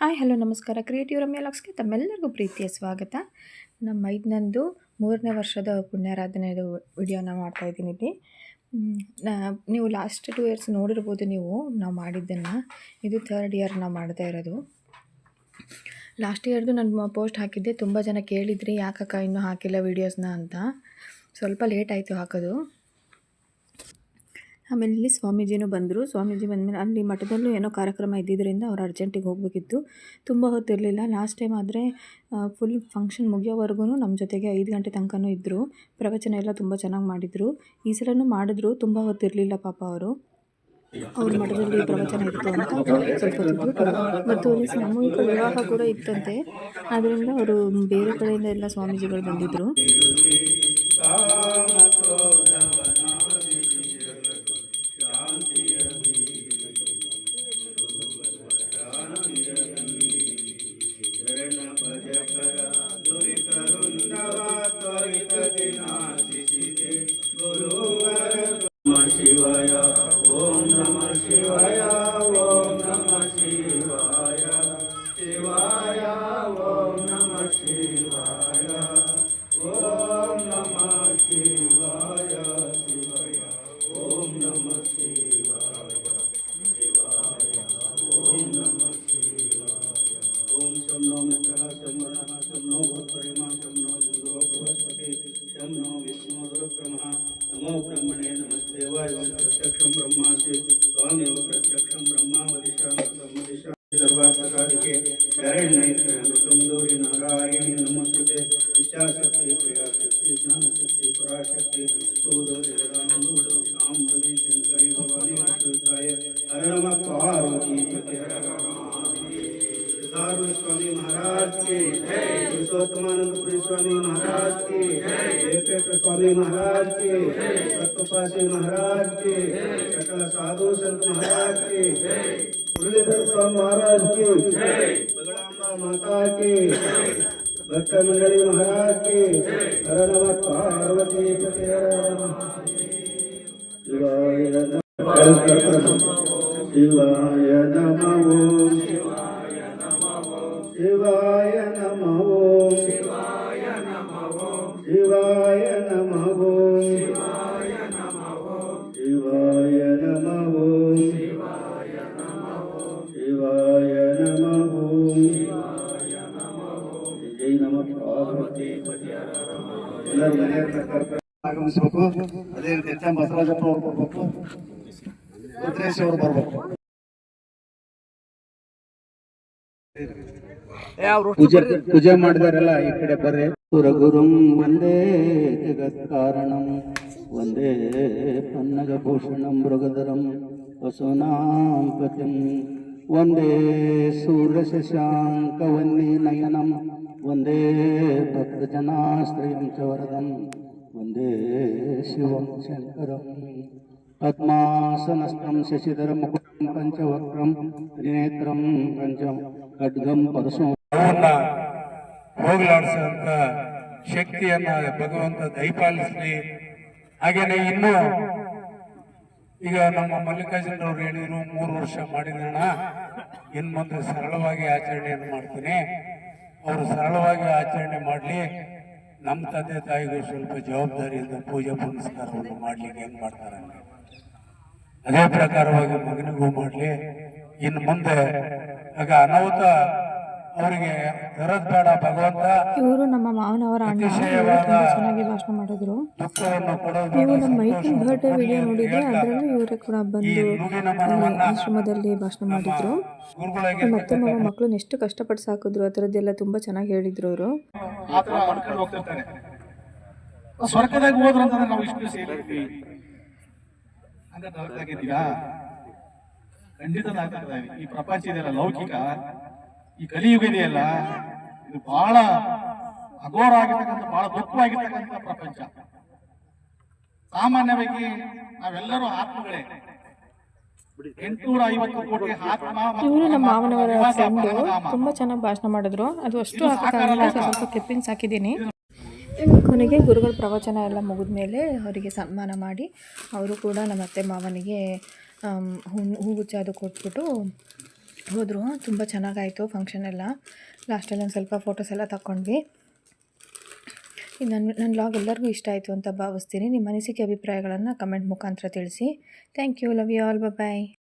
Hi hello ನಮಸ್ಕಾರ. Creative Ramya ಲಾಗ್ಸ್ಗೆ ತಮ್ಮೆಲ್ಲರಿಗೂ ಪ್ರೀತಿಯ ಸ್ವಾಗತ. ನಮ್ಮ ಮೈದ್ನಂದು 3ನೇ ವರ್ಷದ ಪುಣ್ಯಾರಾಧನೆದು ವಿಡಿಯೋನ ಮಾಡ್ತಾಯಿದ್ದೀನಿ ಇಲ್ಲಿ. ನೀವು ಲಾಸ್ಟ್ 2 ಇಯರ್ಸ್ ನೋಡಿರ್ಬೋದು ನಾವು ಮಾಡಿದ್ದನ್ನು. ಇದು 3rd ಇಯರ್ ನಾವು ಮಾಡ್ತಾ ಇರೋದು. ಲಾಸ್ಟ್ ಇಯರ್ದು ನಾನು ಪೋಸ್ಟ್ ಹಾಕಿದ್ದೆ. ತುಂಬ ಜನ ಕೇಳಿದ್ರಿ ಯಾಕಕ್ಕ ಇನ್ನೂ ಹಾಕಿಲ್ಲ ವೀಡಿಯೋಸ್ನ ಅಂತ. ಸ್ವಲ್ಪ ಲೇಟ್ ಆಯಿತು ಹಾಕೋದು. ಆಮೇಲೆ ಇಲ್ಲಿ ಸ್ವಾಮೀಜಿನೂ ಬಂದರು. ಸ್ವಾಮೀಜಿ ಬಂದಮೇಲೆ ಅಲ್ಲಿ ಮಠದಲ್ಲೂ ಏನೋ ಕಾರ್ಯಕ್ರಮ ಇದ್ದಿದ್ದರಿಂದ ಅವ್ರು ಅರ್ಜೆಂಟಿಗೆ ಹೋಗಬೇಕಿತ್ತು. ತುಂಬ ಹೊತ್ತಿರಲಿಲ್ಲ. ಲಾಸ್ಟ್ ಟೈಮ್ ಆದರೆ ಫುಲ್ ಫಂಕ್ಷನ್ ಮುಗಿಯೋವರೆಗೂ ನಮ್ಮ ಜೊತೆಗೆ 5 ಗಂಟೆ ತನಕನೂ ಇದ್ದರು. ಪ್ರವಚನ ಎಲ್ಲ ತುಂಬ ಚೆನ್ನಾಗಿ ಮಾಡಿದರು. ಈ ಸಲನೂ ಮಾಡಿದ್ರು. ತುಂಬ ಹೊತ್ತಿರಲಿಲ್ಲ ಪಾಪ ಅವರು. ಅವ್ರ ಮಠದಲ್ಲಿ ಪ್ರವಚನ ಇತ್ತು ಅಂತ ಸ್ವಲ್ಪ ಹೊತ್ತಿದ್ಬಿಟ್ಟು ಮತ್ತು ಅಲ್ಲಿ ಸಾಮೂಹಿಕ ವಿವಾಹ ಕೂಡ ಇತ್ತಂತೆ. ಆದ್ದರಿಂದ ಅವರು ಬೇರೆ ಕಡೆಯಿಂದ ಎಲ್ಲ ಸ್ವಾಮೀಜಿಗಳು ಬಂದಿದ್ದರು. ಶಿವಾಯ ಓಂ ನಮಃ ಶಿವಾಯ ಓಂ ನಮಃ ಶಿವಾಯ ಶಿವಾಯ ಓಂ ನಮಃ ಶಿವಾಯ ಓಂ ನಮಃ ಶಿವಾಯ ಶಿವಾಯ ಓಂ ನಮಃ ಶಿವಾಯ ಶಿವಾಯ ಓಂ ನಮಃ ಶಿವಾಯ ಓಂ ಶಂ ನೋ ಮಿತ್ರಃ ಶಂ ವರುಣಃ ಶಂ ನೋ ಭೂತ್ಪರಿಮಾ ಶಂ ನೋ ಇಂದ್ರೋ ಬೃಹಸ್ಪತಿ ಶಂ ನೋ ವಿಷ್ಣು ರುದ್ರಮಃ नमो ब्रह्मणे नमस्ते वाय प्रत्यक्षं ब्रह्मासि त्वमेव प्रत्यक्षं ब्रह्मा वदिष्यामि सर्वात्मकादिके शरण्यै त्र्यम्बकं गौरी नारायणी नमोस्तुते इच्छाशक्ति क्रियाशक्ति ज्ञानशक्ति पराशक्ति स्तोत्र जगदानंदो शांभवी शंकरी भवानी विष्णुताय हर नमः पार्वती पते हर स्वामी महाराज के जय। पुरुषोत्तमानंदपुरी स्वामी महाराज के जय। वेंकटेश्वर स्वामी महाराज के जय। सत्यपाशी महाराज के जय। सकल साधु संत महाराज के जय। मुरलीधर स्वामी महाराज के जय। बगड़ांबा माता के जय। भक्त मंडली महाराज के जय। हर नमः पार्वती पते हर शिवाय नमः शिवाय नमः शिवाय नमः शिवाय नमः शिवाय नमः शिवाय नमः शिवाय नमः शिवाय नमः शिवाय नमः शिवाय नमः जय नमः पार्वती पते ಎಲ್ಲರೂ ಮನೆಯವರು ಆಗಮಿಸಬೇಕು. ಅದೇ ರೀತಿ ಎಚ್ ಎಂ ಬಸವರಾಜಪ್ಪ ಅವರು ಬರಬೇಕು, ರುದ್ರೇಶ್ ಅವರು ಬರಬೇಕು. ಪೂಜೆ ಮಾಡಿದಾರೆಲ್ಲ ಈ ಕಡೆ ಬರ್ರಿ. ಸುರಗುರುಂ ವಂದೇ ಜಗತ್ಕಾರಣಂ ವಂದೇ ಪನ್ನಗಭೂಷಣಂ ಮೃಗಧರಂ ವಸುನಾಂ ಪತಿಂ ವಂದೇ ಸೂರ್ಯಶಶಾಂಕವನ್ನೇ ನಯನಂ ವಂದೇ ಭಕ್ತಜನಾಶ್ರಯಂ ಚ ವರದಂ ವಂದೇ ಶಿವಂ ಶಂಕರಂ ಪದ್ಮಾಸನಸ್ಥಂ ಶಶಿಧರಂ ಮುಕುಟಂ ಪಂಚವಕ್ರಂ ತ್ರಿನೇತ್ರಂ ಪಂಚಂ ಖಡ್ಗಂ ಪರಶು ಹೋಗಲಾಡಿಸುವಂತ ಶಕ್ತಿಯನ್ನ ಭಗವಂತ ದಯಪಾಲಿಸಲಿ. ಹಾಗೇನೆ ಇನ್ನು ಈಗ ನಮ್ಮ ಮಲ್ಲಿಕಾರ್ಜುನರವ್ರು ಹೇಳಿದ್ರು 3 ವರ್ಷ ಮಾಡಿದಣ, ಇನ್ನು ಮುಂದೆ ಸರಳವಾಗಿ ಆಚರಣೆಯನ್ನು ಮಾಡ್ತೀನಿ. ಅವರು ಸರಳವಾಗಿ ಆಚರಣೆ ಮಾಡಲಿ. ನಮ್ಮ ತಂದೆ ತಾಯಿಗೂ ಸ್ವಲ್ಪ ಜವಾಬ್ದಾರಿಯಿಂದ ಪೂಜೆ ಪುನಸ್ಕಾರವನ್ನು ಮಾಡ್ಲಿಕ್ಕೆ ಹೆಂಗ್ ಮಾಡ್ತಾರೆ ಅದೇ ಪ್ರಕಾರವಾಗಿ ಮಗನಿಗೂ ಮಾಡಲಿ. ಇನ್ನು ಮುಂದೆ ಆಗ ಅನಾಹುತ ಅವರಿಗೆ ತರದ್ ಬೇಡ ಭಗವಂತ. ಇವರು ನಮ್ಮ ಮಾವನವರ ಅಣ್ಣ. ಚೆನ್ನಾಗಿ ಭಾಷಣ ಮಾಡಿದ್ರು. ನೀವು ನಮ್ಮ ಮೈಕಿನ ಬರ್ಡೇ ವಿಡಿಯೋ ನೋಡಿದ್ರೆ ಅದರಲ್ಲೂ ಇವರೇ ಕೂಡ ಬಂದು ಆಶ್ರಮದಲ್ಲಿ ಭಾಷಣ ಮಾಡಿದ್ರು. ಮತ್ತೆ ಮಾವ ಮಕ್ಕಳನ್ನ ಎಷ್ಟು ಕಷ್ಟಪಟ್ಟು ಸಾಕಿದ್ರು ಆ ಥರದ್ದೆಲ್ಲ ತುಂಬಾ ಚೆನ್ನಾಗಿ ಹೇಳಿದ್ರು ಅವರು. ಸ್ವರ್ಗದಾಗ ಹೋದ್ರ ಅಂತಂದ್ರೆ ನಾವು ಇಷ್ಟು ಸೇರಿದ್ವಿ ಹಂಗಿದ್ದೀರಾ? ಖಂಡಿತ ಈ ಪ್ರಪಂಚ ಇದೆಯಲ್ಲ ಲೌಕಿಕ, ಈ ಕಲಿಯುಗ ಇದೆಯಲ್ಲ, ಇದು ಬಹಳ ಅಘೋರ ಆಗಿರ್ತಕ್ಕಂಥ, ಬಹಳ ದುಃಖವಾಗಿರ್ತಕ್ಕಂಥ ಪ್ರಪಂಚ. ಸಾಮಾನ್ಯವಾಗಿ ನಾವೆಲ್ಲರೂ ಆತ್ಮಗಳೇ. 850 ಕೋಟಿ ಆತ್ಮ. ಇವರು ನಮ್ಮ ಮಾವನವರ ಫ್ರೆಂಡ್. ತುಂಬಾ ಚೆನ್ನಾಗಿ ಭಾಷಣ ಮಾಡಿದ್ರು. ಅದು ಅಷ್ಟು ಹಾಕಕ್ಕಾಗಲ್ಲ, ಸ್ವಲ್ಪ ಕ್ಲಿಪ್ಪಿಂಗ್ಸ್ ಹಾಕಿದ್ದೀನಿ. ಕೊನೆಗೆ ಗುರುಗಳ ಪ್ರವಚನ ಎಲ್ಲ ಮುಗಿದ ಮೇಲೆ ಅವರಿಗೆ ಸನ್ಮಾನ ಮಾಡಿ ಅವರು ಕೂಡ ನಮ್ಮ ಅತ್ತೆ ಮಾವನಿಗೆ ಹೂಗುಚ್ಚ ಅದು ಕೊಟ್ಬಿಟ್ಟು ಹೋದರು. ತುಂಬ ಚೆನ್ನಾಗಾಯಿತು ಫಂಕ್ಷನ್ ಎಲ್ಲ. ಲಾಸ್ಟಲ್ಲಿ ಒಂದು ಸ್ವಲ್ಪ ಫೋಟೋಸ್ ಎಲ್ಲ ತಗೊಂಡ್ವಿ. ನನ್ನ ವ್ಲಾಗ್ ಎಲ್ಲರಿಗೂ ಇಷ್ಟ ಆಯಿತು ಅಂತ ಭಾವಿಸ್ತೀನಿ. ನಿಮ್ಮ ಅನಿಸಿಕೆ ಅಭಿಪ್ರಾಯಗಳನ್ನು ಕಮೆಂಟ್ ಮುಖಾಂತರ ತಿಳಿಸಿ. Thank you. Love you all. Bye.